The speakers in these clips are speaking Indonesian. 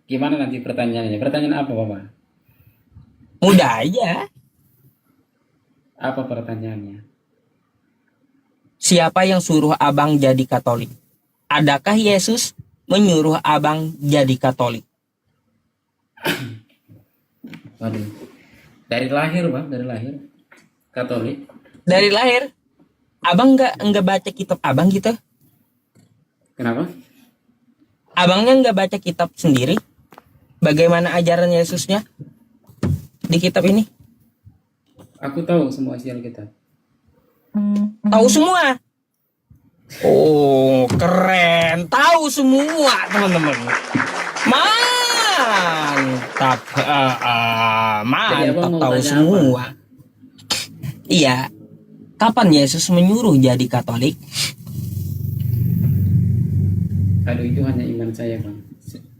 Gimana nanti pertanyaannya? Pertanyaan apa, Bapak? Mudah aja. Apa pertanyaannya? Siapa yang suruh abang jadi Katolik? Adakah Yesus menyuruh abang jadi Katolik? Waduh. Dari lahir, Bang, dari lahir. Katolik. Dari lahir, abang nggak baca kitab abang gitu? Kenapa? Abangnya nggak baca kitab sendiri? Bagaimana ajaran Yesusnya di kitab ini? Aku tahu semua isi Alkitab. Tahu semua. Oh, keren. Tahu semua, teman-teman. Mantap. Jadi abang Mantap mau tahu tanya apa? semua. Iya. Kapan Yesus menyuruh jadi Katolik? Aduh, itu hanya iman saya, Bang.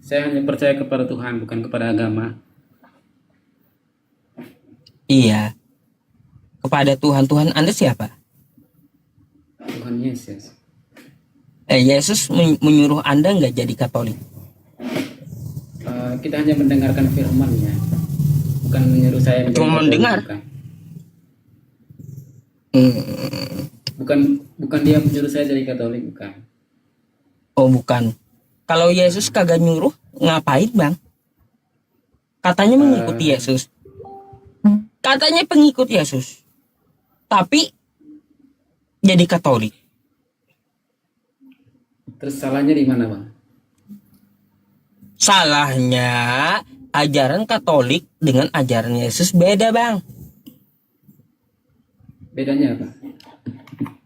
Saya hanya percaya kepada Tuhan, bukan kepada agama. Iya. Kepada Tuhan. Tuhan Anda siapa? Tuhan Yesus. Yesus menyuruh Anda nggak jadi Katolik? Kita hanya mendengarkan firman-Nya, bukan menyuruh saya menjadi Cuma Katolik, mendengar. bukan. Hmm. Bukan dia menyuruh saya jadi Katolik, bukan. Oh, bukan. Kalau Yesus kagak nyuruh, ngapain, Bang? Katanya mengikuti Eh, Yesus. Katanya pengikut Yesus. Tapi jadi Katolik. Terus salahnya di mana, Bang? Salahnya ajaran Katolik dengan ajaran Yesus beda, Bang. Bedanya apa?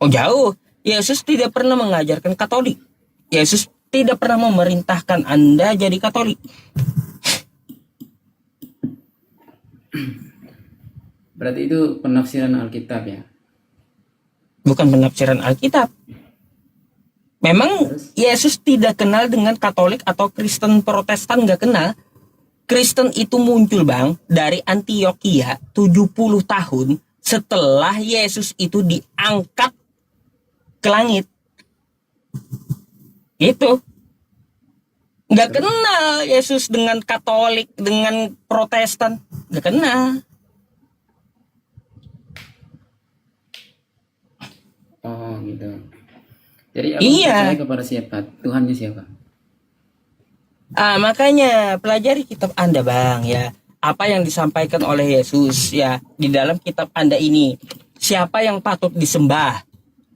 Oh, jauh. Yesus tidak pernah mengajarkan Katolik. Yesus tidak pernah memerintahkan Anda jadi Katolik. Berarti itu penafsiran Alkitab ya? Bukan penafsiran Alkitab. Memang Terus? Yesus tidak kenal dengan Katolik atau Kristen Protestan, nggak kenal. Kristen itu muncul, Bang, dari Antioquia 70 tahun setelah Yesus itu diangkat ke langit. Itu. Nggak Terus? kenal Yesus dengan Katolik, dengan Protestan. Nggak kenal. Oh gitu. Jadi abang percaya Iya. kepada siapa? Tuhannya siapa? Makanya pelajari kitab Anda, Bang, ya. Apa yang disampaikan oleh Yesus ya di dalam kitab Anda ini. Siapa yang patut disembah?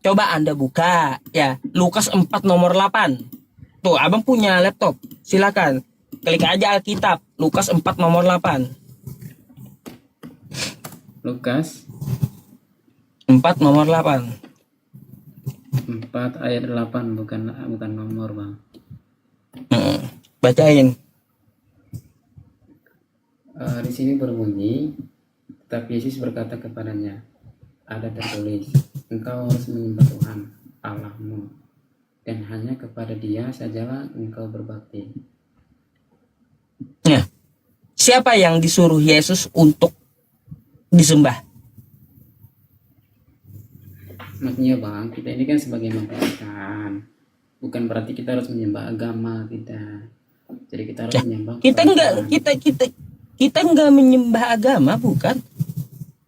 Coba Anda buka ya Lukas 4 nomor 8. Tuh, Abang punya laptop. Silakan. Klik aja Alkitab Lukas 4 nomor 8. Lukas 4 nomor 8. 4 ayat 8, bukan nomor, Bang. Bacain. Di sini berbunyi, tetapi Yesus berkata kepadanya, ada tertulis, engkau harus menyembah Tuhan Allahmu, dan hanya kepada Dia sajalah engkau berbakti. Nah, siapa yang disuruh Yesus untuk disembah? Maksudnya, Bang, kita ini kan sebagai manusia, bukan berarti kita harus menyembah agama, tidak. Jadi kita harus Ya, menyembah kita kepada enggak Tuhan. kita enggak menyembah agama, bukan?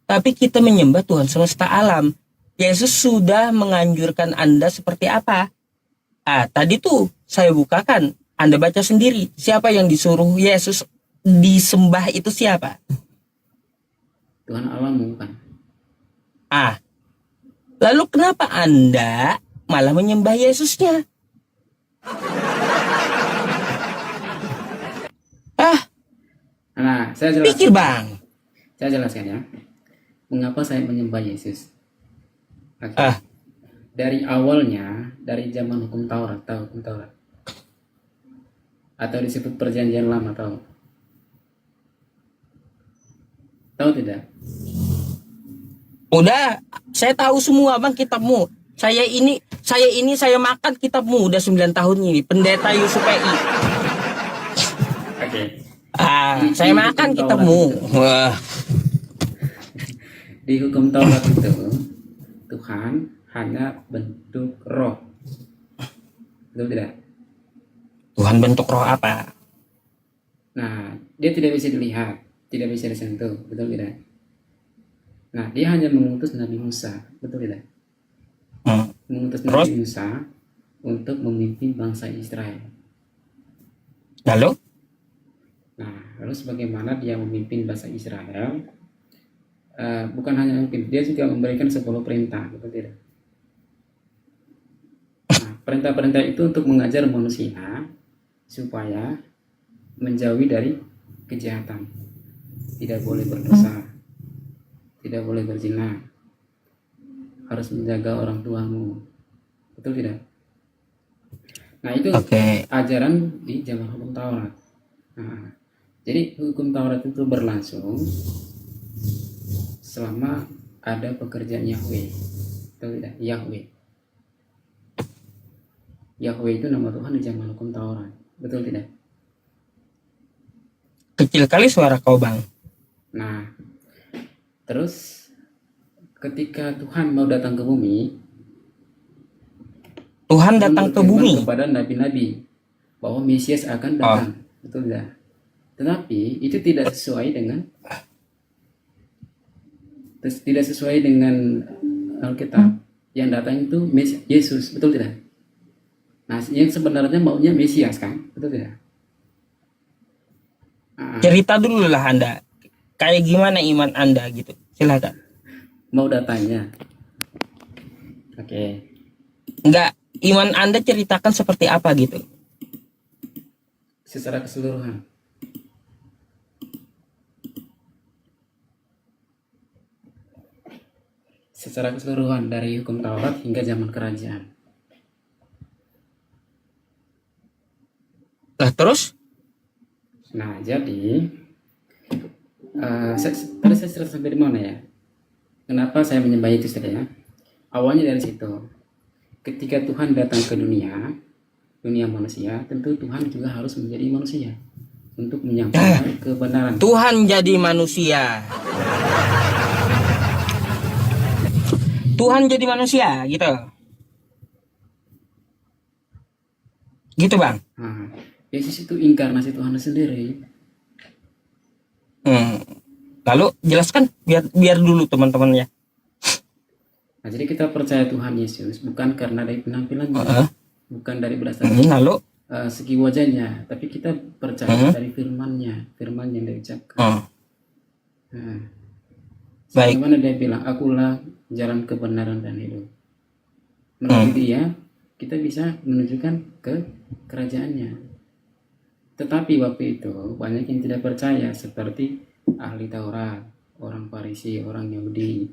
Tapi kita menyembah Tuhan semesta alam. Yesus sudah menganjurkan Anda seperti apa? Tadi tuh saya bukakan. Anda baca sendiri. Siapa yang disuruh Yesus disembah itu siapa? Tuhan Allahmu, kan? Ah, lalu kenapa Anda malah menyembah Yesusnya? Ah, Nah, pikir, Bang. saya jelaskan ya. Mengapa saya menyembah Yesus? Oke. Ah, Dari awalnya, dari zaman hukum Taurat, tahu hukum Taurat? Atau disebut perjanjian lama, tahu? Tahu tidak? udah, saya tahu semua, Bang, kitabmu. Saya makan kitabmu udah 9 tahun ini. Pendeta Yusuf PI. Oke. Saya makan kitabmu. Wah, Di hukum Taurat itu, Tuhan hanya bentuk roh. Betul tidak? Tuhan bentuk roh apa? Nah, dia tidak bisa dilihat, tidak bisa disentuh, betul tidak? Nah, dia hanya mengutus Nabi Musa, betul tidak? Hmm. Mengutus Terus? Nabi Musa untuk memimpin bangsa Israel. Lalu? Nah, lalu sebagaimana dia memimpin bangsa Israel, bukan hanya memimpin, dia juga memberikan 10 perintah, betul tidak? Nah, perintah-perintah itu untuk mengajar manusia supaya menjauhi dari kejahatan. Tidak boleh berdosa, tidak boleh berzina, harus menjaga orang tuamu, betul tidak? Nah, itu Oke. ajaran di zaman hukum Taurat. Nah, jadi hukum Taurat itu berlangsung selama ada pekerjaan Yahweh, betul tidak? Yahweh itu nama Tuhan di zaman hukum Taurat, betul tidak? Kecil kali suara kau, Bang. Nah, terus ketika Tuhan mau datang ke bumi, Tuhan Tuhan datang ke berfirman bumi. kepada nabi-nabi bahwa Mesias akan datang, betul tidak? Tetapi itu tidak sesuai dengan Alkitab. Yang datang itu Yesus, betul tidak? Nah, yang sebenarnya maunya Mesias kan, betul tidak? Cerita dulu lah Anda. Kayak gimana iman Anda gitu. Silakan. Mau datanya. Oke. Enggak, iman Anda ceritakan seperti apa gitu. Secara keseluruhan. Secara keseluruhan dari hukum Taurat hingga zaman kerajaan. Lah terus? Nah, jadi tadi saya cerita sampai di mana ya? Kenapa saya menyembah itu ya? Awalnya dari situ. Ketika Tuhan datang ke dunia manusia, tentu Tuhan juga harus menjadi manusia untuk menyampaikan kebenaran. Tuhan jadi manusia. Tuhan jadi manusia gitu. Gitu, Bang. Nah, Yesus itu inkarnasi Tuhan sendiri. Lalu jelaskan biar dulu teman-temannya. Nah, jadi kita percaya Tuhan Yesus bukan karena dari penampilannya, bukan dari berdasarkan Lalu segi wajahnya, tapi kita percaya dari firman yang diucapkan. Nah, baik. bagaimana dia bilang, akulah jalan kebenaran dan hidup. Melalui dia kita bisa menunjukkan ke kerajaannya. Tetapi waktu itu banyak yang tidak percaya, seperti ahli Taurat, orang Farisi, orang Yahudi.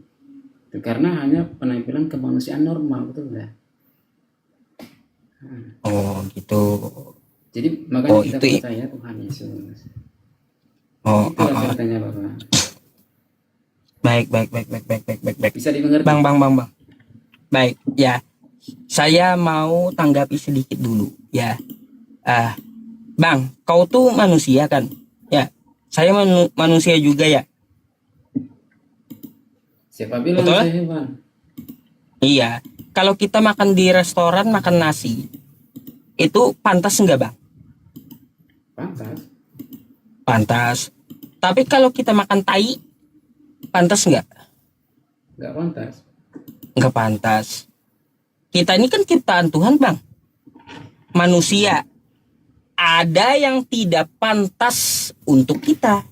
Itu karena hanya penampilan kemanusiaan normal, betul enggak? Oh gitu. Jadi makanya kita itu percaya Tuhan Yesus. Itulah ceritanya Bapak. Baik. Bisa dimengerti? Bang. Baik, ya. Saya mau tanggapi sedikit dulu, ya. Bang, kau tuh manusia kan? Ya. Saya manusia juga ya. Siapa bilang betul? Saya hewan? Iya. Kalau kita makan di restoran makan nasi, itu pantas enggak, Bang? Pantas. Tapi kalau kita makan tai, pantas enggak? Enggak pantas. Enggak pantas. Kita ini kan ciptaan Tuhan, Bang. Manusia. Ada yang tidak pantas untuk kita.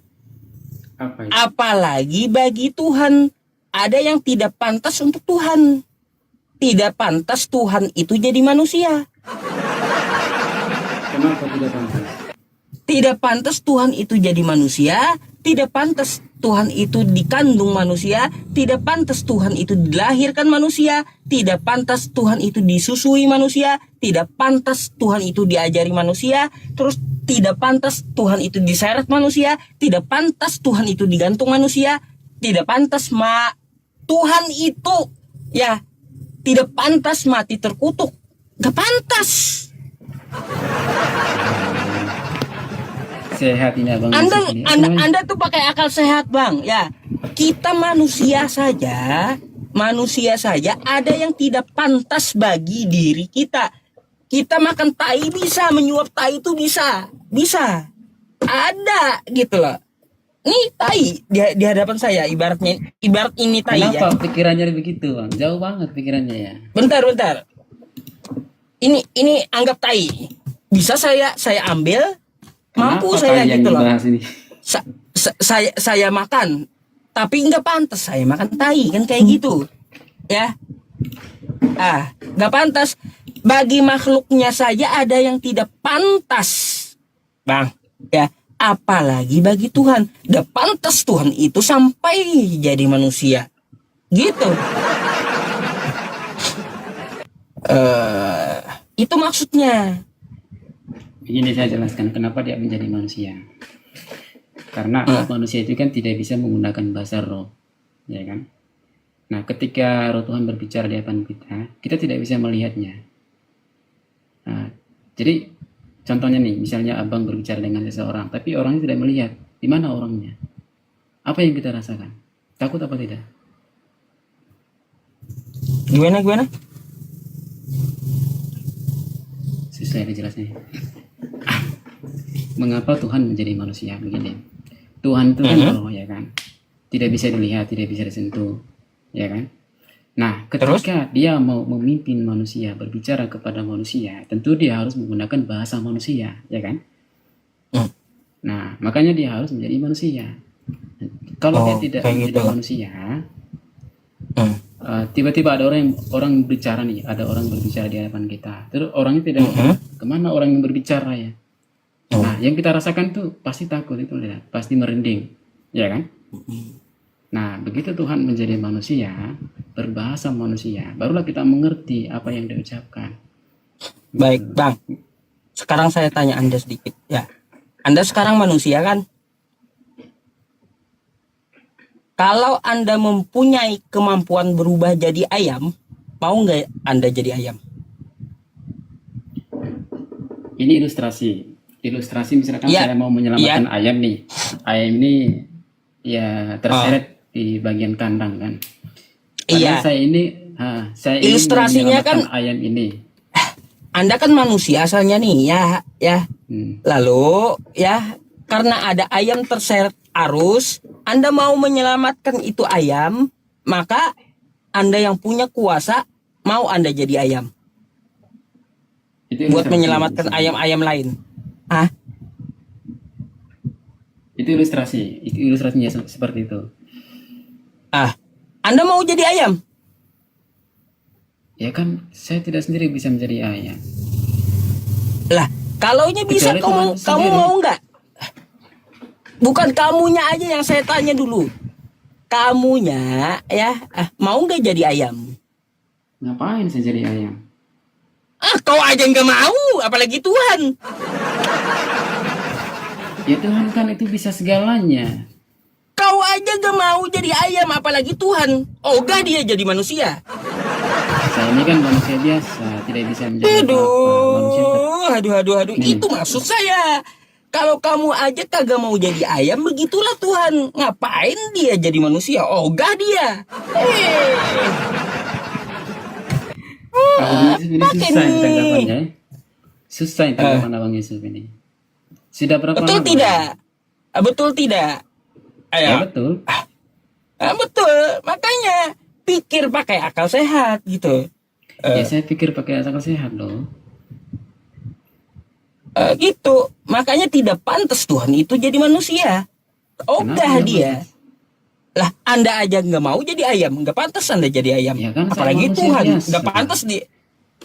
Apa itu? Apalagi bagi Tuhan. Ada yang tidak pantas untuk Tuhan. Tidak pantas Tuhan itu jadi manusia. Kenapa tidak pantas? Tidak pantas Tuhan itu jadi manusia. Tidak pantas Tuhan itu dikandung manusia. Tidak pantas Tuhan itu dilahirkan manusia. Tidak pantas Tuhan itu disusui manusia. Tidak pantas Tuhan itu diajari manusia. Terus tidak pantas Tuhan itu diseret manusia. Tidak pantas Tuhan itu digantung manusia. Tidak pantas Tuhan itu ya tidak pantas mati terkutuk. Gak pantas. Sehat ini Abang. Anda tuh pakai akal sehat, Bang. Ya, kita manusia saja ada yang tidak pantas bagi diri kita. Kita makan tai bisa, menyuap tai itu bisa. Bisa. Ada gitu loh. Nih tai di hadapan saya, ibarat ini tai ya. Kenapa pikirannya begitu, Bang? Jauh banget pikirannya ya. Bentar. Ini anggap tai. Bisa saya ambil, mampu Kenapa saya tai yang gitu loh. dibahas ini? Saya makan, tapi nggak pantas saya makan tai kan kayak gitu. Ya. Nggak pantas. Bagi makhluknya saja ada yang tidak pantas, Bang. Ya, apalagi bagi Tuhan. Gak pantas Tuhan itu sampai jadi manusia. Gitu. Itu maksudnya. Begini saya jelaskan kenapa dia menjadi manusia. Karena manusia itu kan tidak bisa menggunakan bahasa roh, ya kan? Nah, ketika roh Tuhan berbicara di hadapan kita tidak bisa melihatnya. Nah, jadi contohnya nih, misalnya abang berbicara dengan seseorang, tapi orangnya tidak melihat. Di mana orangnya? Apa yang kita rasakan? Takut apa tidak? Gimana? Susah dijelasnya. Mengapa Tuhan menjadi manusia? Begini. Tuhan itu kan roh, ya kan? Tidak bisa dilihat, tidak bisa disentuh, ya kan? Nah, ketika dia mau memimpin manusia, berbicara kepada manusia, tentu dia harus menggunakan bahasa manusia, ya kan? Nah, makanya dia harus menjadi manusia. Kalau dia tidak menjadi manusia, tiba-tiba ada orang berbicara nih, ada orang berbicara di hadapan kita. Terus orangnya tidak kemana orang yang berbicara ya? Nah, yang kita rasakan tuh pasti takut itu, pasti merinding, ya kan? Nah, begitu Tuhan menjadi manusia, berbahasa manusia, barulah kita mengerti apa yang diucapkan. Baik, Bang. Sekarang saya tanya Anda sedikit, ya. Anda sekarang manusia kan? Kalau Anda mempunyai kemampuan berubah jadi ayam, mau nggak Anda jadi ayam? Ini ilustrasi misalkan saya mau menyelamatkan ayam nih. Ayam ini ya terseret di bagian kandang kan. Padahal saya ilustrasinya kan ayam ini. Anda kan manusia asalnya nih, ya. Lalu ya, karena ada ayam terseret arus, Anda mau menyelamatkan itu ayam, maka Anda yang punya kuasa mau Anda jadi ayam. Buat menyelamatkan ayam-ayam lain. Itu ilustrasinya seperti itu. Anda mau jadi ayam? Ya kan, saya tidak sendiri bisa menjadi ayam. Lah, kalaunya bisa kamu mau nggak? Bukan kamunya aja yang saya tanya dulu. Kamunya ya, mau nggak jadi ayam? Ngapain saya jadi ayam? Kau aja nggak mau, apalagi Tuhan. Ya Tuhan kan itu bisa segalanya. Kau aja gak mau jadi ayam, apalagi Tuhan. Ogah dia jadi manusia. Saya ini kan manusia biasa, tidak bisa menjadi apa-apa. Aduh. Itu maksud saya. Kalau kamu aja kagak mau jadi ayam, begitulah Tuhan. Ngapain dia jadi manusia? Ogah dia. Abang Yusuf ini susah tanggapannya. Susah tanggapan Abang Yusuf ini. Sudah berapa Betul lama? tidak? Betul tidak? Ya betul. Betul. Makanya pikir pakai akal sehat gitu. Ya saya pikir pakai akal sehat loh. Gitu. Makanya tidak pantas Tuhan itu jadi manusia. Ogah dia. Lah, Anda aja nggak mau jadi ayam, nggak pantas Anda jadi ayam. Ya kan, apalagi Tuhan, nggak pantas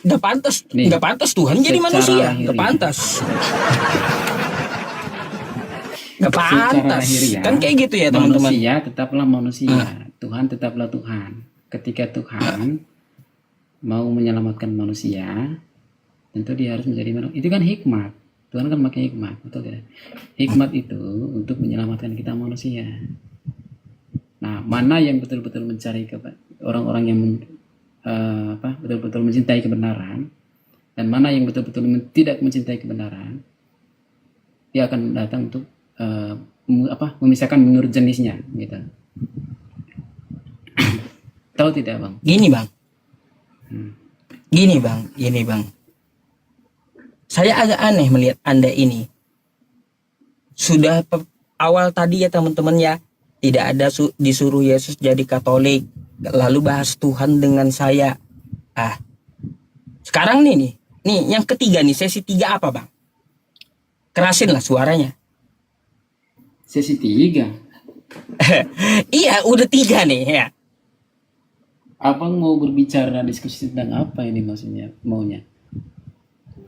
nggak pantas Tuhan jadi manusia, nggak pantas. Nggak pantas. Kan kayak gitu ya teman-teman. Manusia tetaplah manusia. Tuhan tetaplah Tuhan. Ketika Tuhan mau menyelamatkan manusia, tentu dia harus menjadi manusia. Itu kan hikmat. Tuhan kan pakai hikmat, betul tidak? Hikmat itu untuk menyelamatkan kita manusia. Nah, mana yang betul-betul mencari orang-orang yang betul-betul mencintai kebenaran, dan mana yang betul-betul tidak mencintai kebenaran, dia akan datang untuk memisahkan menurut jenisnya, gitu. Tahu tidak, Bang? Gini bang. Saya agak aneh melihat Anda ini. Sudah awal tadi ya teman-teman ya, tidak ada disuruh Yesus jadi Katolik, lalu bahas Tuhan dengan saya. Sekarang nih yang ketiga nih, sesi 3 apa bang? Kerasin lah suaranya. Sesi 3. Iya, udah 3 nih ya. Abang mau berbicara diskusi tentang apa ini maksudnya, maunya?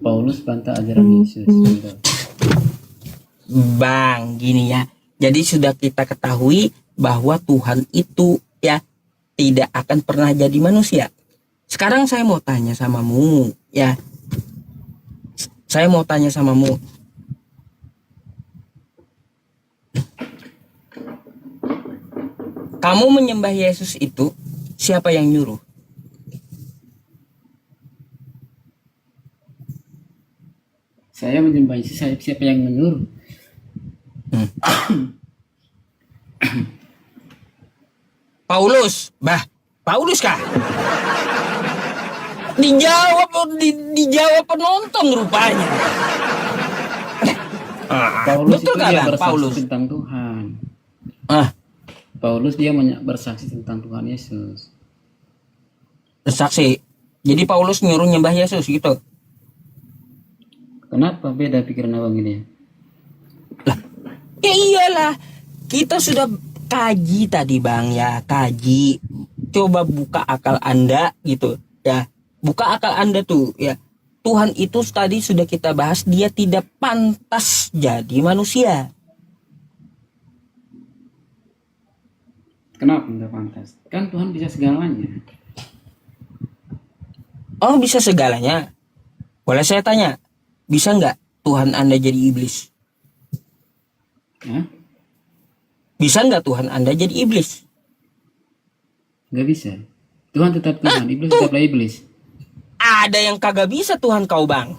Paulus bantah ajaran Yesus. Gitu. Bang, gini ya. Jadi sudah kita ketahui bahwa Tuhan itu ya tidak akan pernah jadi manusia. Sekarang saya mau tanya samamu ya. Saya mau tanya samamu. Kamu menyembah Yesus itu siapa yang nyuruh? Saya menyembah Yesus, siapa yang menyuruh? Paulus, Paulus kah? Dijawab penonton rupanya. Paulus betul itu kan dia bang? bersaksi Paulus. tentang Tuhan. Paulus dia bersaksi tentang Tuhan Yesus. Bersaksi. Jadi Paulus nyuruh nyembah Yesus gitu. Kenapa beda pikiran abang ini? Ya iyalah, kita sudah kaji tadi bang ya, kaji. Coba buka akal Anda gitu ya, buka akal Anda tuh ya. Tuhan itu tadi sudah kita bahas, dia tidak pantas jadi manusia. Kenapa nggak pantas? Kan Tuhan bisa segalanya. Oh bisa segalanya. Boleh saya tanya, bisa nggak Tuhan Anda jadi iblis? Hah? Bisa nggak Tuhan Anda jadi iblis? Nggak bisa. Tuhan tetap Tuhan, iblis tetaplah iblis. Ada yang kagak bisa Tuhan kau bang.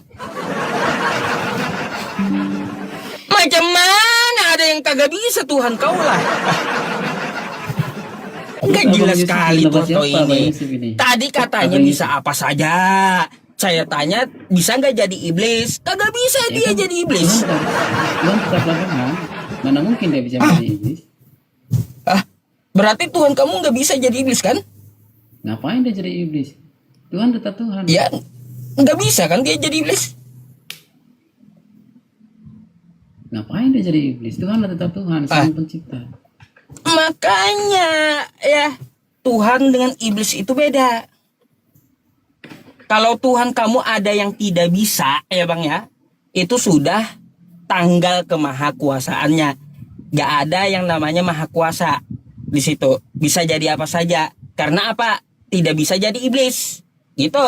Macam mana ada yang kagak bisa Tuhan kau lah? Enggak jelas sekali Toto ini. Tadi katanya bisa apa saja. Saya tanya bisa nggak jadi iblis? Kagak bisa dia jadi iblis. Tuhan tetaplah Tuhan. Mana mungkin dia bisa menjadi iblis? Berarti Tuhan kamu nggak bisa jadi iblis kan? Ngapain dia jadi iblis? Tuhan tetap Tuhan. Ya nggak bisa kan dia jadi iblis? Ngapain dia jadi iblis? Tuhan tetap Tuhan, Sang Pencipta. Makanya ya Tuhan dengan iblis itu beda. Kalau Tuhan kamu ada yang tidak bisa ya bang ya, itu sudah tanggal kemahakuasaannya. Gak ada yang namanya maha kuasa di situ. Bisa jadi apa saja. Karena apa? Tidak bisa jadi iblis. Gitu.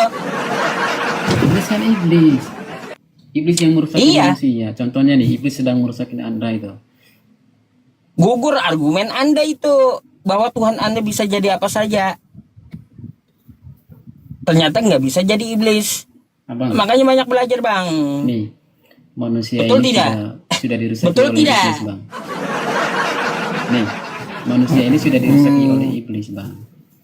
Iblis kan iblis. Iblis yang merusak Iya. manusia. Contohnya nih, iblis sedang merusakin Anda itu. Gugur argumen Anda itu bahwa Tuhan Anda bisa jadi apa saja. Ternyata nggak bisa jadi iblis. Abang, Makanya banyak belajar bang. nih, manusia Betul ini tidak? sudah dirusaki Betul oleh tidak? iblis, bang. Nih, manusia ini sudah dirusaki oleh iblis, bang.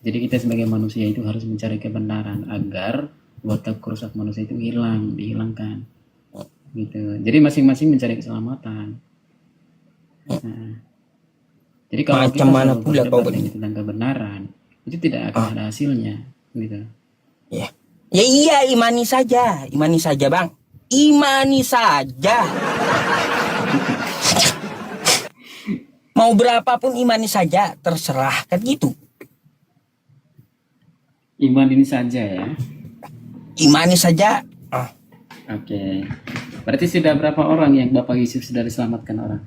Jadi kita sebagai manusia itu harus mencari kebenaran agar watak kerusak manusia itu dihilangkan. Gitu. Jadi masing-masing mencari keselamatan. Nah, jadi kalau Macam kita mana selalu pula kau berdebat tentang kebenaran, itu tidak akan ada hasilnya, gitu. Ya. Ya iya, imani saja bang. Imani saja. Mau berapapun imani saja, terserah kan gitu. Iman ini saja ya. Imani saja. Oke. Berarti sudah berapa orang yang Bapak Yusuf sudah diselamatkan orang?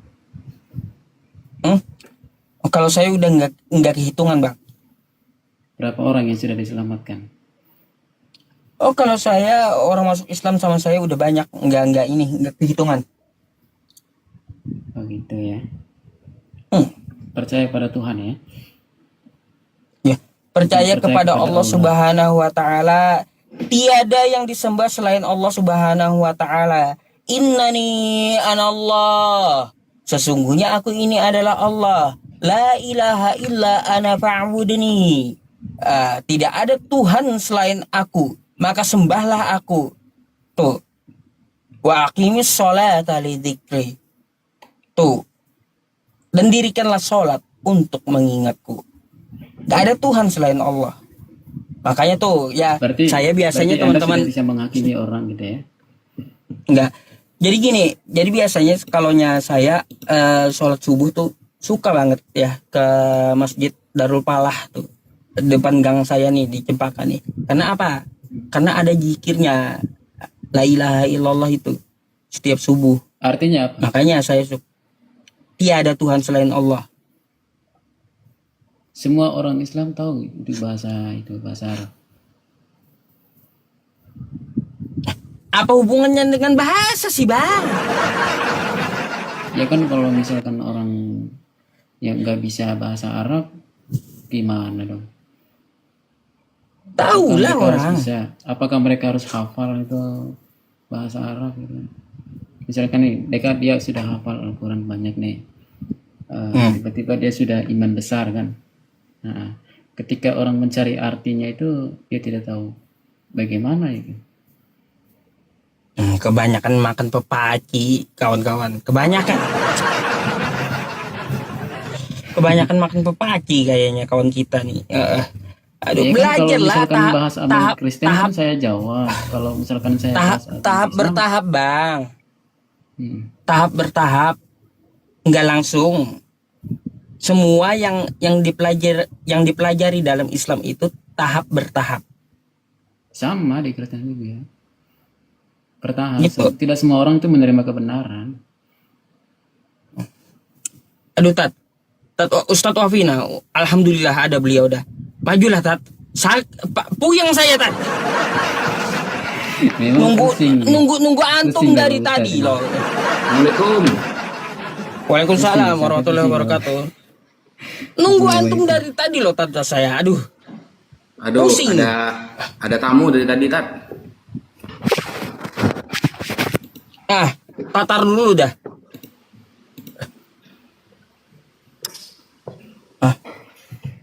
Oh, kalau saya udah nggak kehitungan bang. Berapa orang yang sudah diselamatkan? Oh kalau saya orang masuk Islam sama saya udah banyak, nggak kehitungan. Oh gitu ya. Percaya pada Tuhan ya. Ya, percaya kepada kepada Allah Allah. Subhanahu wa taala. Tiada yang disembah selain Allah Subhanahu wa taala. Innani anallah. Sesungguhnya aku ini adalah Allah. La ilaha illa ana fa'budni. Tidak ada Tuhan selain aku, maka sembahlah aku. Tuh. Wa aqimis sholata lidzikri. Tuh. Dan dirikanlah sholat untuk mengingatku. Gak ada Tuhan selain Allah. Makanya tuh ya Berarti saya biasanya berarti Anda teman-teman sudah bisa menghakimi orang gitu ya. enggak. Jadi gini, jadi biasanya kalaunya saya sholat subuh tuh suka banget ya ke Masjid Darul Palah tuh. Depan gang saya nih di Cempaka nih. Karena apa? Karena ada zikirnya la ilaha illallah itu setiap subuh. Artinya apa? Makanya saya suka. Tiada Tuhan selain Allah. Semua orang Islam tahu itu bahasa Arab. Apa hubungannya dengan bahasa sih, Bang? Ya kan kalau misalkan orang yang nggak bisa bahasa Arab, gimana dong? Tahu lah Apakah mereka harus orang. bisa? Apakah mereka harus hafal itu bahasa Arab gitu? Misalkan nih, dia sudah hafal Al-Quran banyak nih. Tiba-tiba dia sudah iman besar kan. Nah, ketika orang mencari artinya itu dia tidak tahu bagaimana itu. Kebanyakan makan pepaki, kawan-kawan. Kebanyakan makan pepaki kayaknya kawan kita nih. Aduh, Ya kan, belajar kalau lah misalkan bahas agama Kristen tahap kan saya jawab. Kalau misalkan saya bahas agama tahap Islam, bertahap, Bang. hmm, Tahap bertahap, nggak langsung. Semua yang dipelajari dalam Islam itu tahap bertahap. sama di Kristen juga ya. Bertahap. Gitu. Tidak semua orang itu menerima kebenaran. Aduh, Tat Ustadz Wafina, alhamdulillah ada beliau dah. Majulah, Tat. Puyeng saya, Tat. Memang pusing. Nunggu antum Pusing dari kalau tadi Ustaz. loh. Assalamualaikum. Waalaikumsalam Pusing, warahmatullahi pusing, wabarakatuh. Nunggu antum dari tadi loh, Tat, saya. Aduh. Aduh, Pusing. ada tamu dari tadi, Tat. Tatar dulu dah.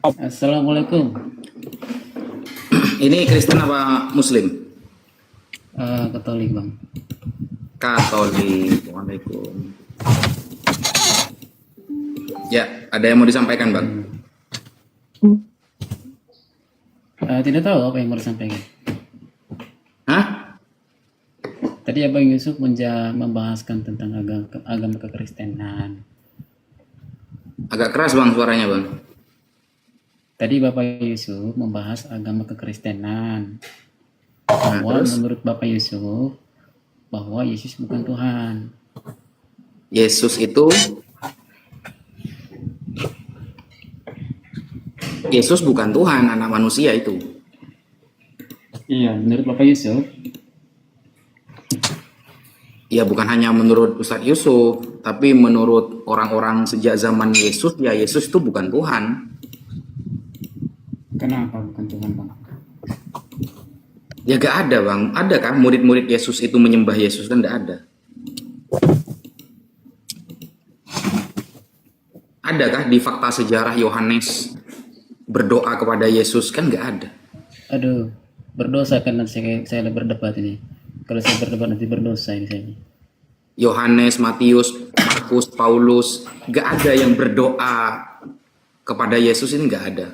Assalamualaikum. Ini Kristen apa Muslim? Katolik bang. Katolik. Waalaikumsalam. Ya, ada yang mau disampaikan, Bang? Tidak tahu apa yang mau disampaikan. Hah? Tadi Abang Yusuf membahaskan tentang agama kekristenan. Agak keras, Bang, suaranya, Bang. Tadi Bapak Yusuf membahas agama kekristenan. Nah, Bahwa terus menurut Bapak Yusuf bahwa Yesus bukan Tuhan. Yesus bukan Tuhan, anak manusia itu. Iya, menurut Bapak Yusuf. Ya, bukan hanya menurut Ustadz Yusuf, tapi menurut orang-orang sejak zaman Yesus, ya Yesus itu bukan Tuhan. Kenapa bukan Tuhan bang? Ya gak ada, Bang. Adakah murid-murid Yesus itu menyembah Yesus? Kan gak ada. Adakah di fakta sejarah Yohanes berdoa kepada Yesus? Kan gak ada. Aduh, berdosa kan nanti saya berdebat ini. Kalau saya berdebat nanti berdosa ini saya. Yohanes, Matius, Markus, Paulus, gak ada yang berdoa kepada Yesus, ini gak ada.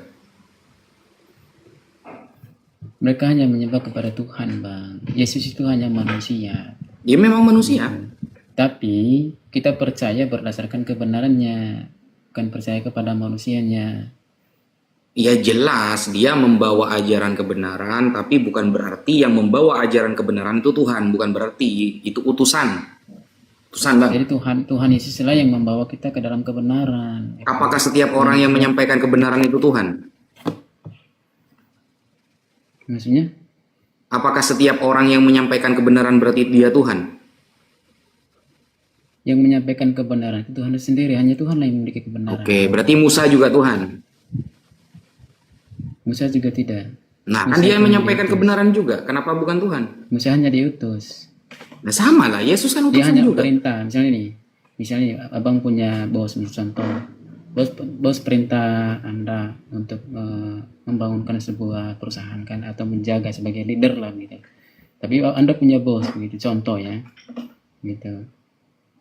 Mereka hanya menyembah kepada Tuhan bang. Yesus itu hanya manusia. Dia memang manusia. Tapi kita percaya berdasarkan kebenarannya, bukan percaya kepada manusianya. Ya jelas dia membawa ajaran kebenaran, tapi bukan berarti yang membawa ajaran kebenaran itu Tuhan, bukan berarti itu utusan. Utusan, Bang. Jadi Tuhan Yesus lah yang membawa kita ke dalam kebenaran. Apakah setiap orang yang menyampaikan kebenaran itu Tuhan? Maksudnya? Apakah setiap orang yang menyampaikan kebenaran berarti dia Tuhan? Yang menyampaikan kebenaran itu Tuhan sendiri, hanya Tuhan yang memiliki kebenaran. Oke, berarti Musa juga Tuhan. Musa juga tidak. Nah, kan Musa dia hanya menyampaikan diutus. kebenaran juga. Kenapa bukan Tuhan? Musa hanya diutus. Nah, sama lah. Yesus kan Dia utusan hanya juga. perintah. Misalnya abang punya bos, contoh. Bos perintah Anda untuk membangunkan sebuah perusahaan kan, atau menjaga sebagai leader lah gitu. Tapi Anda punya bos begitu, contoh ya. gitu,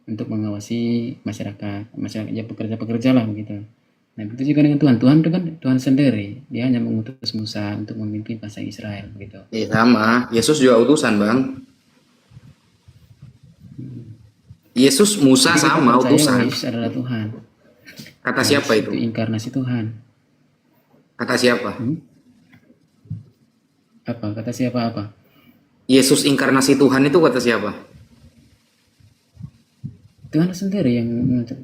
untuk mengawasi masyarakat ya pekerja-pekerja lah begitu. Nah itu juga dengan Tuhan. Tuhan itu kan Tuhan sendiri, dia hanya mengutus Musa untuk memimpin bangsa Israel begitu. Sama, Yesus juga utusan bang. Yesus, Musa Jadi kita sama percaya utusan. bahwa Yesus adalah Tuhan. Kata siapa Yesus itu? inkarnasi Tuhan. Kata siapa? Apa? Kata siapa apa? Yesus inkarnasi Tuhan itu kata siapa? Tuhan sendiri yang mengutus.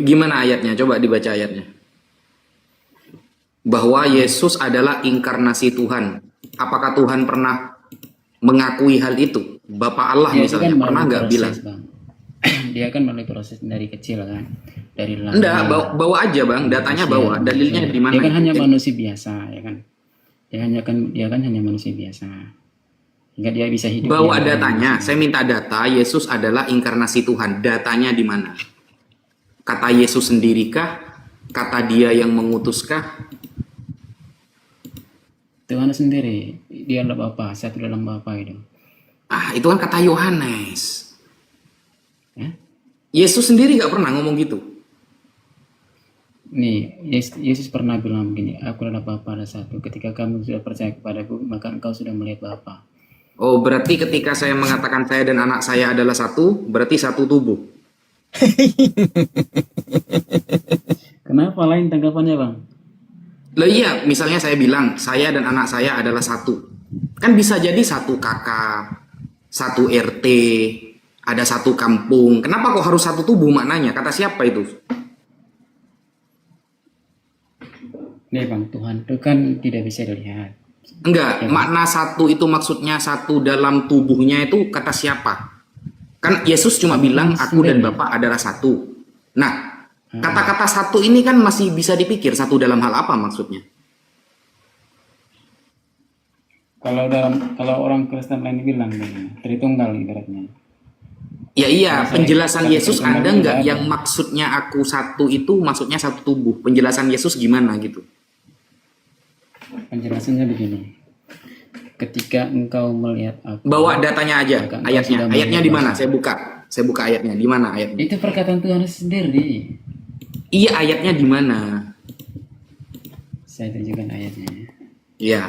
Gimana ayatnya? Coba dibaca ayatnya. Bahwa Yesus adalah inkarnasi Tuhan. Apakah Tuhan pernah mengakui hal itu? Bapak Allah Ya, itu misalnya kan pernah melalui nggak proses, bilang? Bang. Dia kan melalui proses dari kecil kan, dari lahir. Enggak, bawa aja bang, datanya bawa. Dalilnya di mana? Dia kan itu? hanya manusia biasa, ya kan. Dia kan hanya manusia biasa. Hingga dia bisa hidup. Bawa dia datanya. manusia. Saya minta data. Yesus adalah inkarnasi Tuhan. Datanya di mana? Kata Yesus sendirikah? Kata Dia yang mengutuskah? Tuhan sendiri, dia adalah Bapa, satu dalam Bapa itu. Ah, itu kan kata Yohanes. Ya? Yesus sendiri nggak pernah ngomong gitu. Nih, Yesus pernah bilang begini, aku adalah Bapa ada satu. Ketika kamu sudah percaya kepadaku, maka engkau sudah melihat Bapa. Oh, berarti ketika saya mengatakan saya dan anak saya adalah satu, berarti satu tubuh. Kenapa lain tanggapannya, Bang? Lah iya, misalnya saya bilang saya dan anak saya adalah satu. Kan bisa jadi satu kakak, satu RT, ada satu kampung. Kenapa kok harus satu tubuh maknanya? Kata siapa itu? Nih Bang, Tuhan itu kan tidak bisa dilihat. Enggak, Ya, makna satu itu maksudnya satu dalam tubuhnya itu kata siapa? Kan Yesus cuma bilang aku dan Bapa adalah satu. Nah, kata-kata satu ini kan masih bisa dipikir satu dalam hal apa maksudnya? Kalau orang Kristen lain bilang Tritunggal ibaratnya. Ya iya, Kalau penjelasan saya- Yesus saya ada Tritunggal nggak nggak yang ada. maksudnya aku satu itu maksudnya satu tubuh? Penjelasan Yesus gimana gitu? Penjelasannya begini. Ketika engkau melihat aku, Bawa datanya aja, maka engkau ayatnya. sudah Ayatnya melihat di mana? Bapa. Saya buka ayatnya. Di mana ayatnya? Itu perkataan Tuhan sendiri. Iya, ayatnya di mana? Saya tunjukkan ayatnya. Iya.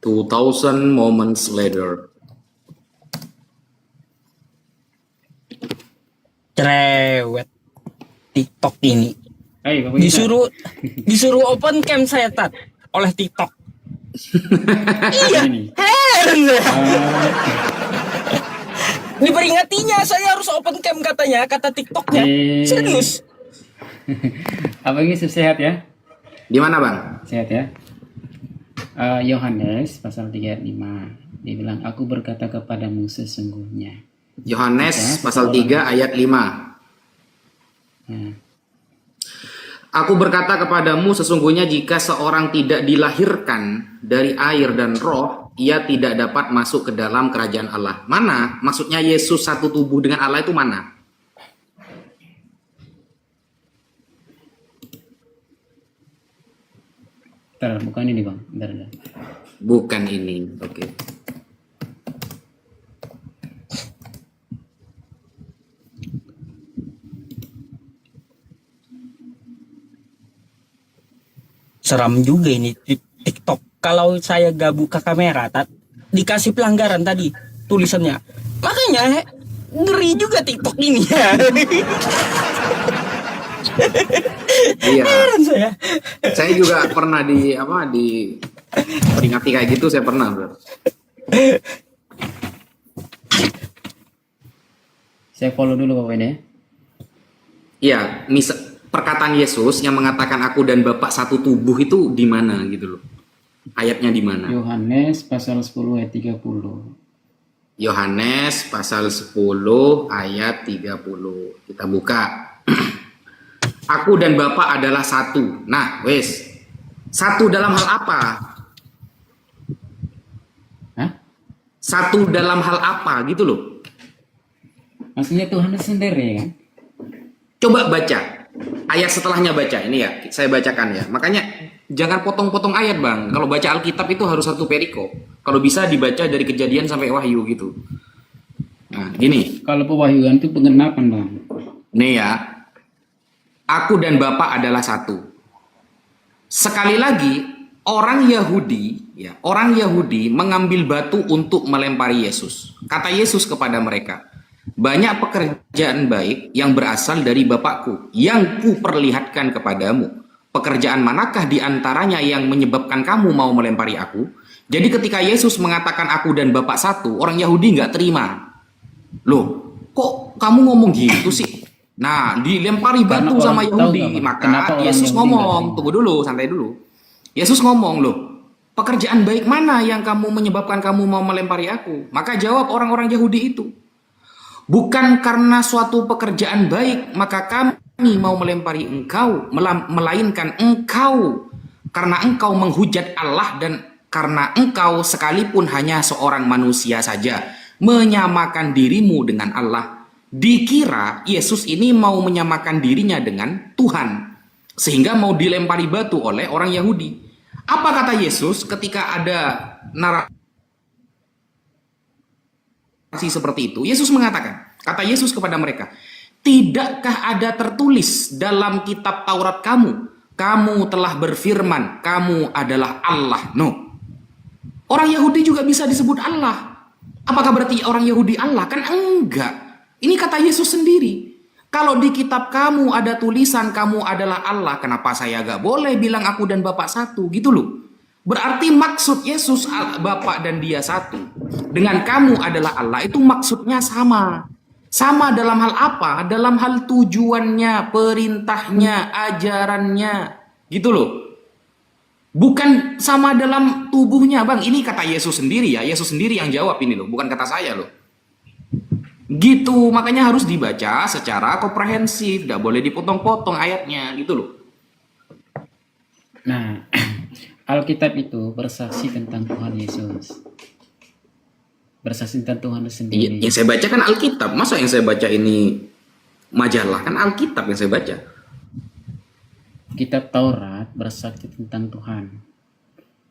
Two thousand moments later. Cerewet TikTok ini. Hai, Bapak Gita. Disuruh open cam saya Tat oleh TikTok. Iya, Ini. heran saya. Ah, Diperingatinya saya harus open cam katanya, kata TikToknya. Serius. Apa ini sehat ya? Di mana, Bang? Sehat ya. Yohanes pasal 3 ayat 5. Dia bilang, aku berkata kepadamu sesungguhnya. Yohanes pasal 3 ayat 5. Nah, Aku berkata kepadamu sesungguhnya jika seorang tidak dilahirkan dari air dan roh, ia tidak dapat masuk ke dalam kerajaan Allah. Mana? Maksudnya Yesus satu tubuh dengan Allah itu mana? bentar, bukan ini Bang. Bentar. Bukan ini. Oke. Seram juga ini TikTok. Kalau saya gak buka kamera, Tat, dikasih pelanggaran tadi tulisannya. Makanya ngeri juga TikTok ini ya. Iya. Heran saya. Saya juga pernah di peringati kayak gitu, saya pernah, Bro. Saya follow dulu Bapak ini ya. Iya, perkataan Yesus yang mengatakan aku dan Bapak satu tubuh itu di mana gitu loh. Ayatnya di mana? Yohanes pasal 10 ayat 30. Yohanes pasal 10 ayat 30. Kita buka. Aku dan Bapa adalah satu. Nah, wes. Satu dalam hal apa? Satu dalam hal apa gitu loh. Maksudnya Tuhan itu sendiri kan? Coba baca ayat setelahnya, baca ini ya, saya bacakan ya. Makanya jangan potong-potong ayat bang. Kalau baca Alkitab itu harus satu perikop. Kalau bisa dibaca dari Kejadian sampai Wahyu gitu. Nah gini, Kalau pewahyuan itu pengenapan bang. nih ya, aku dan Bapa adalah satu. Sekali lagi, orang Yahudi, ya, orang Yahudi mengambil batu untuk melempari Yesus. Kata Yesus kepada mereka, banyak pekerjaan baik yang berasal dari Bapakku yang kuperlihatkan kepadamu. Pekerjaan manakah di antaranya yang menyebabkan kamu mau melempari aku? Jadi ketika Yesus mengatakan aku dan Bapak satu, orang Yahudi nggak terima. Loh, kok kamu ngomong gitu sih? Nah, dilempari Karena batu sama orang tahu Yahudi. nggak, Bang? Maka Kenapa orang Yesus Yahudi ngomong, nggak terima? tunggu dulu, santai dulu. Yesus ngomong, loh, pekerjaan baik mana yang kamu menyebabkan kamu mau melempari aku? Maka jawab orang-orang Yahudi itu, bukan karena suatu pekerjaan baik maka kami mau melempari engkau, melainkan engkau karena engkau menghujat Allah dan karena engkau sekalipun hanya seorang manusia saja menyamakan dirimu dengan Allah. Dikira Yesus ini mau menyamakan dirinya dengan Tuhan sehingga mau dilempari batu oleh orang Yahudi. Apa kata Yesus ketika ada narasi seperti itu? Yesus mengatakan, kata Yesus kepada mereka, tidakkah ada tertulis dalam kitab Taurat kamu, kamu telah berfirman, kamu adalah Allah? No. Orang Yahudi juga bisa disebut Allah. Apakah berarti orang Yahudi Allah? Kan enggak. Ini kata Yesus sendiri. Kalau di kitab kamu ada tulisan kamu adalah Allah, kenapa saya gak boleh bilang aku dan Bapak satu? Gitu loh. Berarti maksud Yesus Bapak dan dia satu. Dengan kamu adalah Allah itu maksudnya sama. Sama dalam hal apa? Dalam hal tujuannya, perintahnya, ajarannya. Gitu loh. Bukan sama dalam tubuhnya, Bang. Ini kata Yesus sendiri ya. Yesus sendiri yang jawab ini loh, bukan kata saya loh. Gitu, makanya harus dibaca secara komprehensif, tidak boleh dipotong-potong ayatnya, gitu loh. Nah, Alkitab itu bersaksi tentang Tuhan Yesus. Bersaksi tentang Tuhan itu sendiri. Yang saya baca kan Alkitab, masa yang saya baca ini majalah? Kan Alkitab yang saya baca. Kitab Taurat bersaksi tentang Tuhan.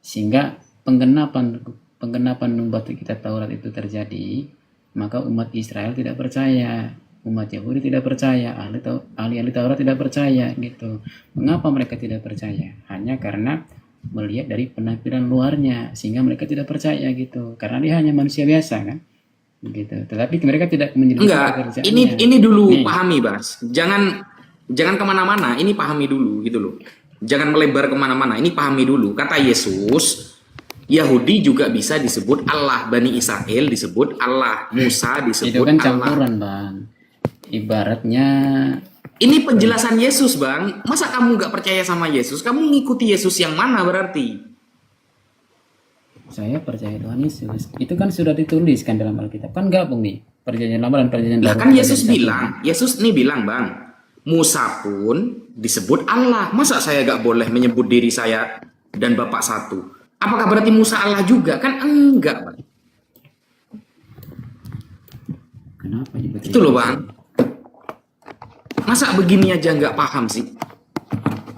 Sehingga penggenapan batu kitab Taurat itu terjadi, maka umat Israel tidak percaya, umat Yahudi tidak percaya, ahli-ahli Taurat tidak percaya gitu. Mengapa mereka tidak percaya? Hanya karena melihat dari penampilan luarnya sehingga mereka tidak percaya gitu. Karena dia hanya manusia biasa kan. Gitu. Tetapi mereka tidak menyelidiki pekerjaannya. Ini dulu Nih. pahami, Bas. Jangan kemana-mana, ini pahami dulu gitu loh. Jangan melebar kemana-mana, ini pahami dulu. Kata Yesus, Yahudi juga bisa disebut Allah, Bani Israel disebut Allah, Musa disebut Itu kan Allah. campuran bang. Ibaratnya Ini penjelasan Yesus, Bang. Masa kamu nggak percaya sama Yesus? Kamu ngikuti Yesus yang mana berarti? saya percaya Tuhan Yesus. Itu kan sudah dituliskan dalam Alkitab. Kan gabung nih. Perjanjian Lama dan Perjanjian Lah Baru. kan Yesus Perjanjian bilang, Yesus nih bilang, Bang, Musa pun disebut Allah. Masa saya nggak boleh menyebut diri saya dan Bapak satu? Apakah berarti Musa Allah juga? Kan enggak, Bang. Kenapa juga Itu loh, Bang. Masa begini aja nggak paham sih?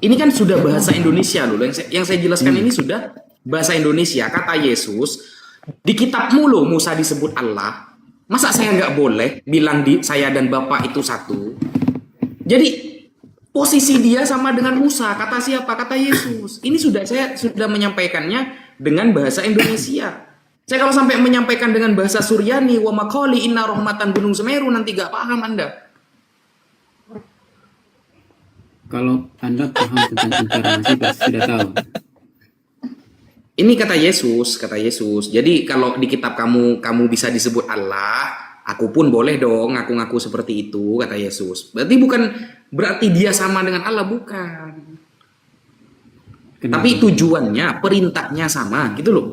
Ini kan sudah bahasa Indonesia loh. Yang saya jelaskan ini sudah bahasa Indonesia. Kata Yesus, di kitabmu loh Musa disebut Allah. Masa saya nggak boleh bilang saya dan Bapak itu satu? Jadi posisi dia sama dengan Musa. Kata siapa? Kata Yesus. Ini saya sudah menyampaikannya dengan bahasa Indonesia. Saya kalau sampai menyampaikan dengan bahasa Suryani, wa maqali inna rahmatan Gunung Semeru, nanti gak paham Anda. Kalau Anda paham tentang inkarnasi pasti sudah tahu. Ini kata Yesus. Jadi kalau di kitab kamu bisa disebut Allah, aku pun boleh dong ngaku-ngaku seperti itu, kata Yesus. Berarti dia sama dengan Allah, bukan. Kenapa? Tapi tujuannya, perintahnya sama, gitu loh.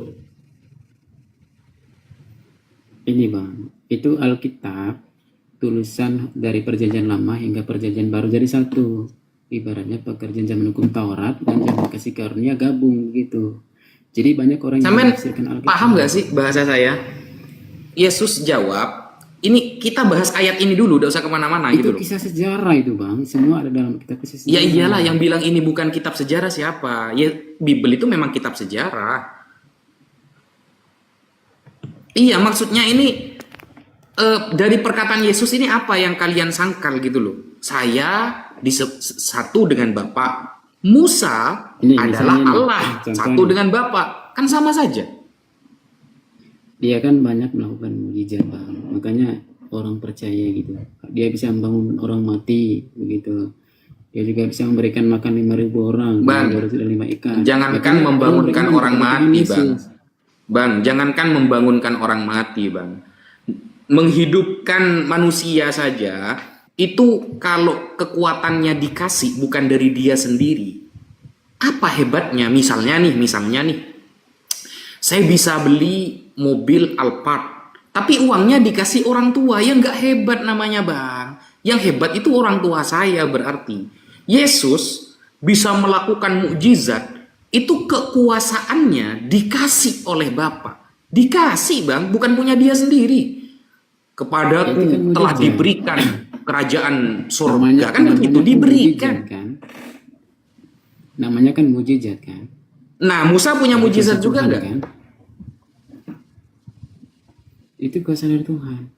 Ini bang, itu Alkitab tulisan dari Perjanjian Lama hingga Perjanjian Baru jadi satu. Ibaratnya pekerjaan zaman hukum Taurat dan zaman kasih karunia gabung gitu. Jadi banyak orang yang Sampean menafsirkan Alkitab. paham gak sih bahasa saya? Yesus jawab, ini kita bahas ayat ini dulu, udah usah kemana-mana Itu gitu loh. kisah sejarah itu bang, semua ada dalam kitab kisah Ya sejarah. iyalah, yang bilang ini bukan kitab sejarah siapa? Ya Bible itu memang kitab sejarah. Iya, maksudnya ini dari perkataan Yesus ini apa yang kalian sangkal gitu loh. Saya satu dengan Bapa. Musa Ini adalah misalnya nih, Allah, contohnya. satu dengan Bapa. Kan sama saja. Dia kan banyak melakukan mujizat bang, makanya orang percaya gitu. Dia bisa membangun orang mati begitu. Dia juga bisa memberikan makan 5.000 orang, Bang, baru sudah 5 ikan. jangankan Makanya membangunkan mereka orang memperhatikan mati, Yesus. Bang. Bang, jangankan membangunkan orang mati, Bang. Menghidupkan manusia saja, itu kalau kekuatannya dikasih bukan dari dia sendiri. Apa hebatnya? Misalnya nih, saya bisa beli mobil Alphard, tapi uangnya dikasih orang tua, ya nggak hebat namanya bang. Yang hebat itu orang tua saya berarti. Yesus bisa melakukan mukjizat, itu kekuasaannya dikasih oleh Bapa. Dikasih bang, bukan punya dia sendiri. Kepadaku Itu kan telah mujizat. diberikan kerajaan surga, Namanya kan begitu, diberikan. mujizat, kan? Namanya kan mujizat kan. Nah, Musa punya mujizat Kuasa juga Tuhan, nggak? kan? Itu kuasa dari Tuhan.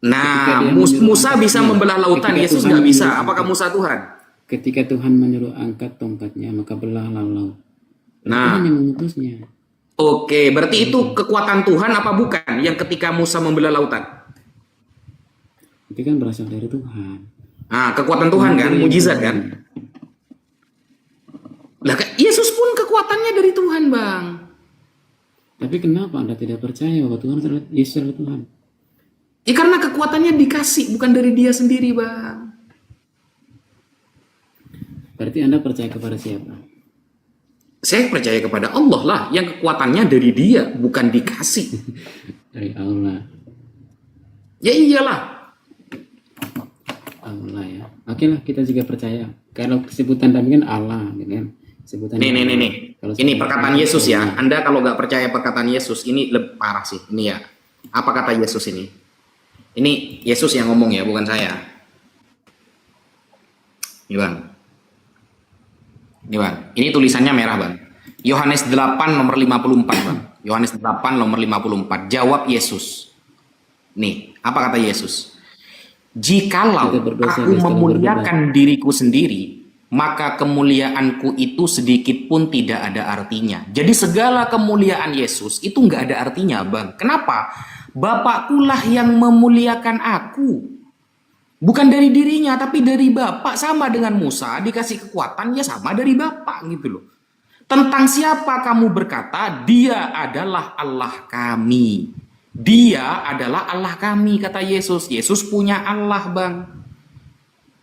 Nah, Ketika dia menyuruh Musa angkat- bisa nah, membelah lautan, ketika Yesus Tuhan nggak bisa. menyuruh Apakah angkat- Musa Tuhan? Ketika Tuhan menyuruh angkat tongkatnya, maka belahlah laut. Nah. Tuhan yang mengutusnya. Oke, berarti itu kekuatan Tuhan apa bukan yang ketika Musa membelah lautan? Itu kan berasal dari Tuhan. Nah, kekuatan Tuhan kan, mujizat kan? Lah, Yesus pun kekuatannya dari Tuhan, Bang. Tapi kenapa Anda tidak percaya bahwa Tuhan adalah Yesus adalah Tuhan? Ya karena kekuatannya dikasih, bukan dari dia sendiri, Bang. Berarti Anda percaya kepada siapa? Saya percaya kepada Allah lah, yang kekuatannya dari dia, bukan dikasih. Dari Allah. Ya iyalah. Allah ya. Oke lah, kita juga percaya. Kalau sebutan kami kan Allah, gitu kan? Sebutan Nih. Kalau Ini sebutan perkataan Allah, Yesus ya. Allah. Anda kalau nggak percaya perkataan Yesus, ini lebih parah sih. Ini ya. Apa kata Yesus ini? Ini Yesus yang ngomong ya, bukan saya. Ini bang. Ini bang. Ini tulisannya merah bang. Yohanes 8 nomor 54 bang. Yohanes 8 nomor 54. Jawab Yesus. Nih, apa kata Yesus? Jikalau Kita berdosa, aku Yesus, memuliakan diriku sendiri, maka kemuliaanku itu sedikit pun tidak ada artinya. Jadi segala kemuliaan Yesus itu nggak ada artinya, Bang. Kenapa? Bapakkulah yang memuliakan aku. Bukan dari dirinya, tapi dari Bapak. Sama dengan Musa, dikasih kekuatan, ya sama dari Bapak gitu loh. Tentang siapa kamu berkata, dia adalah Allah kami. Dia adalah Allah kami, kata Yesus. Yesus punya Allah, Bang.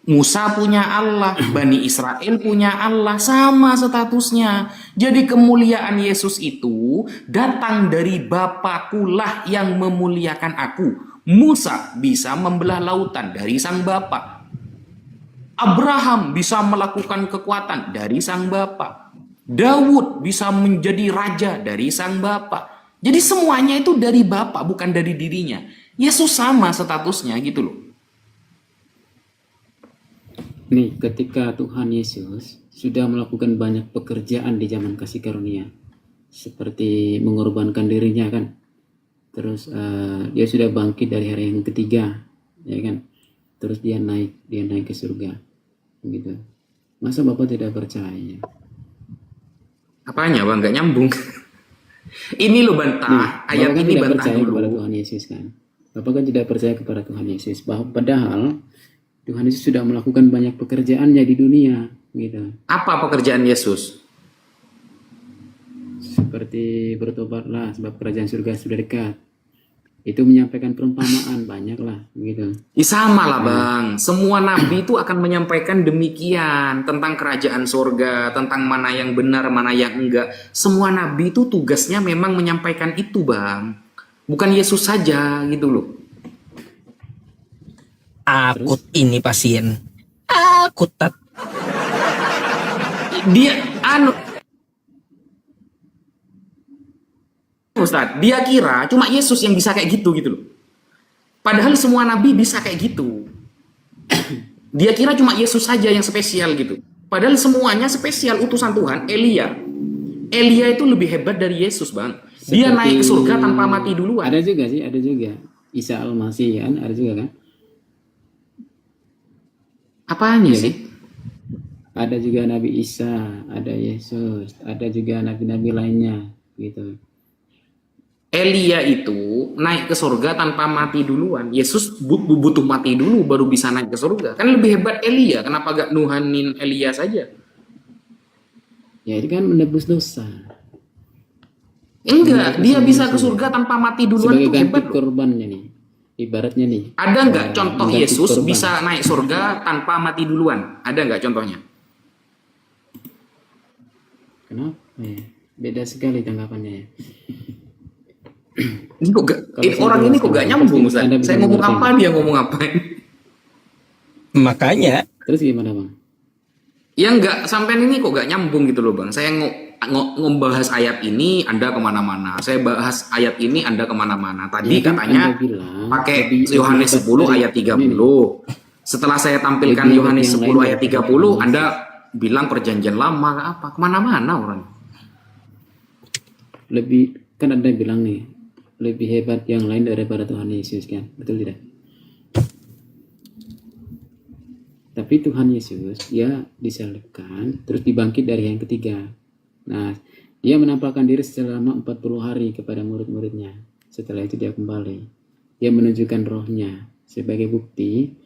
Musa punya Allah, Bani Israel punya Allah, sama statusnya. Jadi kemuliaan Yesus itu datang dari Bapakkulah yang memuliakan aku. Musa bisa membelah lautan dari sang Bapa. Abraham bisa melakukan kekuatan dari sang Bapa. Daud bisa menjadi raja dari sang Bapa. Jadi semuanya itu dari Bapa, bukan dari dirinya. Yesus sama statusnya gitu loh. Nih, ketika Tuhan Yesus sudah melakukan banyak pekerjaan di zaman kasih karunia, seperti mengorbankan dirinya kan, terus dia sudah bangkit dari hari yang ketiga, ya kan, terus dia naik ke surga, gitu. Masa Bapak tidak percaya? Apanya bang? Gak nyambung. Ini lo bantah, ayat Bapak kan ini tidak bantah percaya kepada dulu. Tuhan Yesus kan? Bapak kan tidak percaya kepada Tuhan Yesus, padahal Tuhan Yesus sudah melakukan banyak pekerjaannya di dunia, gitu. Apa pekerjaan Yesus? Seperti bertobatlah sebab kerajaan surga sudah dekat. Itu menyampaikan perumpamaan banyak lah, gitu. Ya sama lah bang, semua nabi itu akan menyampaikan demikian tentang kerajaan surga, tentang mana yang benar, mana yang enggak. Semua nabi itu tugasnya memang menyampaikan itu bang, bukan Yesus saja gitu loh. Akut ini pasien. Akut tat. Dia Ustadz, dia kira cuma Yesus yang bisa kayak gitu gitu loh. Padahal semua nabi bisa kayak gitu. Dia kira cuma Yesus saja yang spesial gitu. Padahal semuanya spesial utusan Tuhan. Elia itu lebih hebat dari Yesus, Bang. Dia naik ke surga tanpa mati duluan. Ada juga sih, ada juga. Isa Al-Masih kan, ada juga kan? Apanya Iya sih? Ada juga Nabi Isa, ada Yesus, ada juga nabi-nabi lainnya gitu. Elia itu naik ke surga tanpa mati duluan. Yesus butuh mati dulu baru bisa naik ke surga. Kan lebih hebat Elia. Kenapa gak nuhanin Elia saja? Ya itu kan menebus dosa. Enggak, dia bisa ke surga tanpa mati duluan Sebagai tuh ganti hebat loh. korbannya nih. Ibaratnya nih. Ada nggak contoh mengganti Yesus korban. bisa naik surga tanpa mati duluan? Ada nggak contohnya? Kenapa ya? Beda sekali tanggapannya ya. Ini kok gak, Kalau saya orang ini kok jelaskan, gak nyambung, pasti Ustaz. Anda bisa Saya ngomong mengerti. apa, dia ngomong apa? Makanya Terus gimana bang? Ya nggak, sampean ini kok gak nyambung gitu loh, Bang. Saya ngebahas ayat ini, Anda kemana-mana. Saya bahas ayat ini, Anda kemana-mana. Tadi Ya kan katanya Anda bilang pakai lebih Yohanes hebat 10 dari- ayat 30. ini. Setelah saya tampilkan Lebih Yohanes yang 10 lain ayat daripada 30, Yohanes. Anda bilang perjanjian lama apa? Kemana-mana orang. Lebih kan Anda bilang nih lebih hebat yang lain daripada Tuhan Yesus kan, betul tidak? Tapi Tuhan Yesus dia disalibkan terus dibangkit dari yang ketiga. Nah, dia menampakkan diri selama 40 hari kepada murid-muridnya. Setelah itu dia kembali. Dia menunjukkan rohnya sebagai bukti